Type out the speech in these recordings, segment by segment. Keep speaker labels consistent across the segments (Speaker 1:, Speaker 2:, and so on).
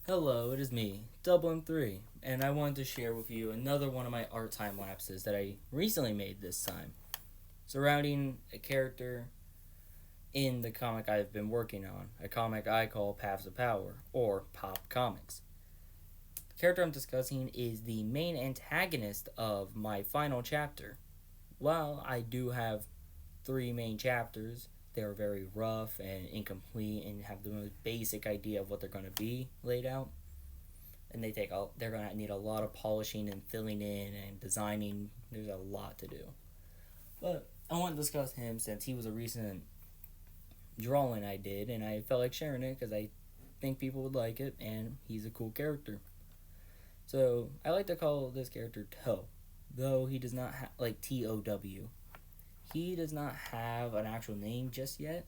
Speaker 1: Hello, it is me, Dublin3, and I wanted to share with you another one of my art time lapses that I recently made this time, surrounding a character in the comic I've been working on, a comic I call Paths of Power, or Pop Comics. The character I'm discussing is the main antagonist of my final chapter. While I do have three main chapters, they are very rough and incomplete and have the most basic idea of what they're going to be laid out, and they're gonna need a lot of polishing and filling in and designing. There's a lot to do, but I want to discuss him since he was a recent drawing I did, and I felt like sharing it because I think people would like it, and he's a cool character. So I like to call this character Toe, though he does not like Tow. He does not have an actual name just yet,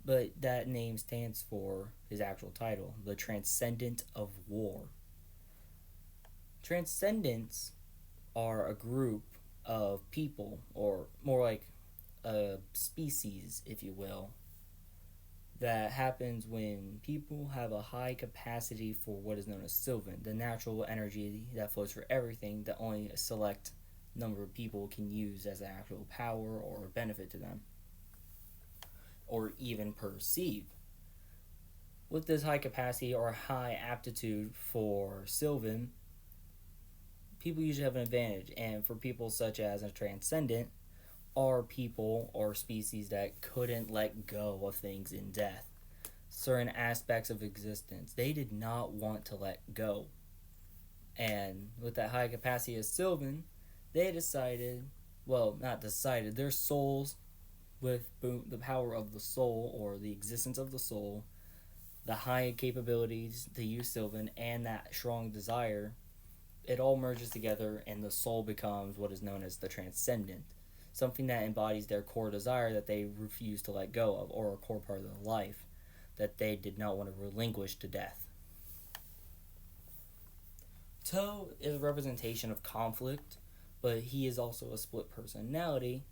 Speaker 1: but that name stands for his actual title, the Transcendent of War. Transcendents are a group of people, or more like a species, if you will, that happens when people have a high capacity for what is known as Sylvan, the natural energy that flows for everything that only a select number of people can use as an actual power or benefit to them, or even perceive. With this high capacity or high aptitude for Sylvan, people usually have an advantage, and for people such as a transcendent, are people or species that couldn't let go of things in death. Certain aspects of existence they did not want to let go. And with that high capacity of Sylvan, they decided, well, not decided, their souls, with the power of the soul or the existence of the soul, the high capabilities to use Sylvan, and that strong desire, it all merges together and the soul becomes what is known as the transcendent, something that embodies their core desire that they refuse to let go of, or a core part of their life that they did not want to relinquish to death. Toe is a representation of conflict, but he is also a split personality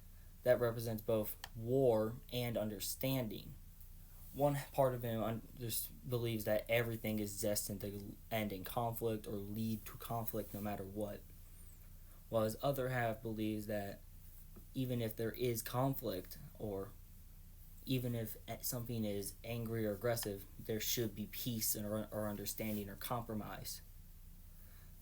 Speaker 1: that represents both war and understanding. One part of him just believes that everything is destined to end in conflict or lead to conflict no matter what, while his other half believes that even if there is conflict, or even if something is angry or aggressive, there should be peace or understanding or compromise.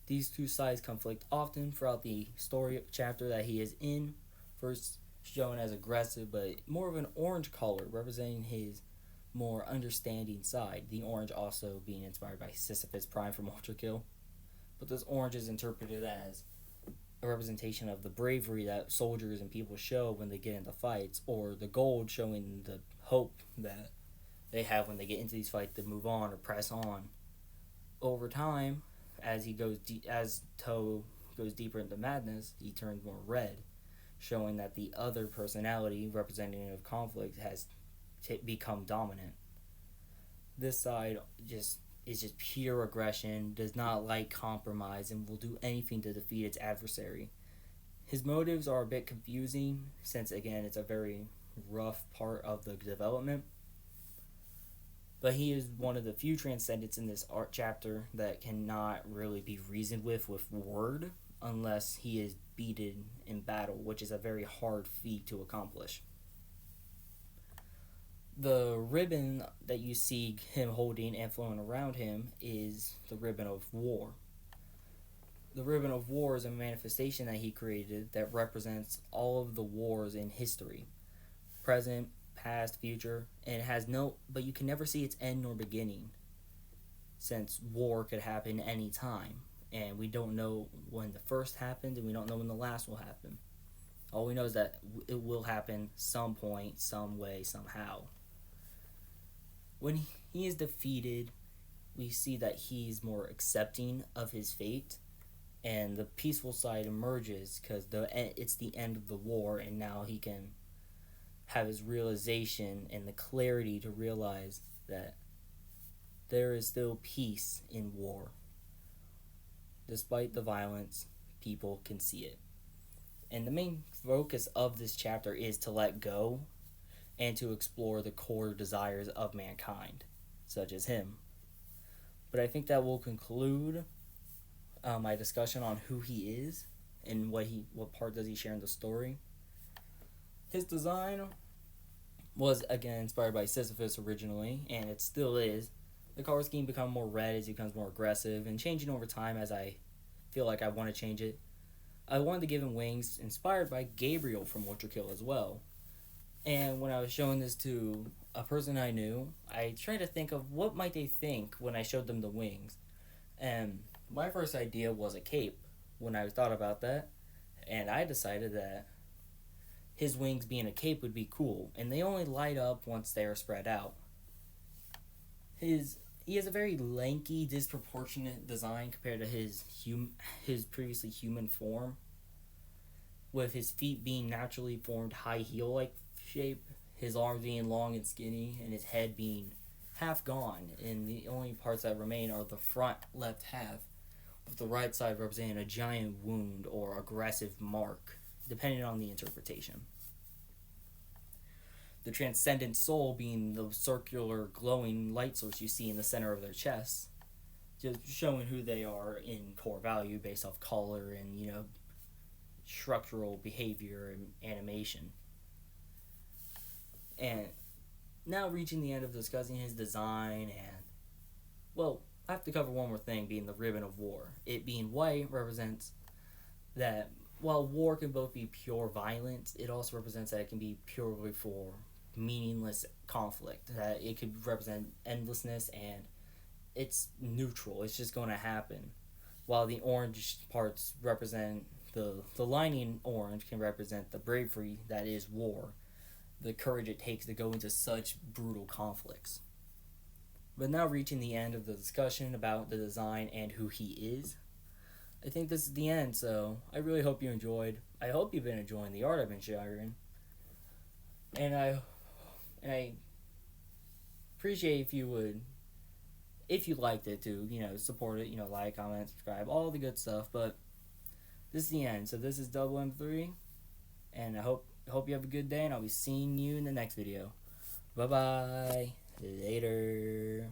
Speaker 1: These two sides conflict often throughout the story chapter that he is in, first shown as aggressive but more of an orange color representing his more understanding side, the orange also being inspired by Sisyphus Prime from Ultra Kill. But this orange is interpreted as a representation of the bravery that soldiers and people show when they get into fights, or the gold showing the hope that they have when they get into these fights to move on or press on. Over time, as Toe goes deeper into madness, he turns more red, showing that the other personality representative of conflict has become dominant. This side is just pure aggression, does not like compromise, and will do anything to defeat its adversary. His motives are a bit confusing since, again, it's a very rough part of the development. But he is one of the few transcendents in this art chapter that cannot really be reasoned with word unless he is beaten in battle, which is a very hard feat to accomplish. The ribbon that you see him holding and flowing around him is the ribbon of war. The ribbon of war is a manifestation that he created that represents all of the wars in history, present, past, future, and it has but you can never see its end nor beginning, since war could happen any time, and we don't know when the first happened, and we don't know when the last will happen. All we know is that it will happen some point, some way, somehow. When he is defeated, we see that he's more accepting of his fate, and the peaceful side emerges because it's the end of the war, and now he can have his realization and the clarity to realize that there is still peace in war. Despite the violence, people can see it. And the main focus of this chapter is to let go and to explore the core desires of mankind, such as him. But I think that will conclude my discussion on who he is and what part does he share in the story. His design was again inspired by Sisyphus originally, and it still is. The color scheme becomes more red as he becomes more aggressive, and changing over time as I feel like I want to change it. I wanted to give him wings inspired by Gabriel from Witcher Kill as well. And when I was showing this to a person I knew, I tried to think of what might they think when I showed them the wings. And my first idea was a cape when I thought about that, and I decided that his wings being a cape would be cool, and they only light up once they are spread out. He has a very lanky, disproportionate design compared to his previously human form, with his feet being naturally formed high heel like shape, his arms being long and skinny, and his head being half gone, and the only parts that remain are the front left half, with the right side representing a giant wound or aggressive mark, depending on the interpretation. The transcendent soul being the circular glowing light source you see in the center of their chest, just showing who they are in core value based off color and, structural behavior and animation. And now reaching the end of discussing his design I have to cover one more thing, being the ribbon of war. It being white represents that while war can both be pure violence, it also represents that it can be purely for meaningless conflict, that it could represent endlessness and it's neutral, it's just going to happen. While the orange parts represent the lining orange can represent the bravery that is war, the courage it takes to go into such brutal conflicts. But now reaching the end of the discussion about the design and who he is, I think this is the end, so I really hope you enjoyed. I hope you've been enjoying the art I've been sharing. And I appreciate if you liked it to, support it, like, comment, subscribe, all the good stuff. But this is the end. So this is Double M3, and I hope you have a good day, and I'll be seeing you in the next video. Bye-bye. Later.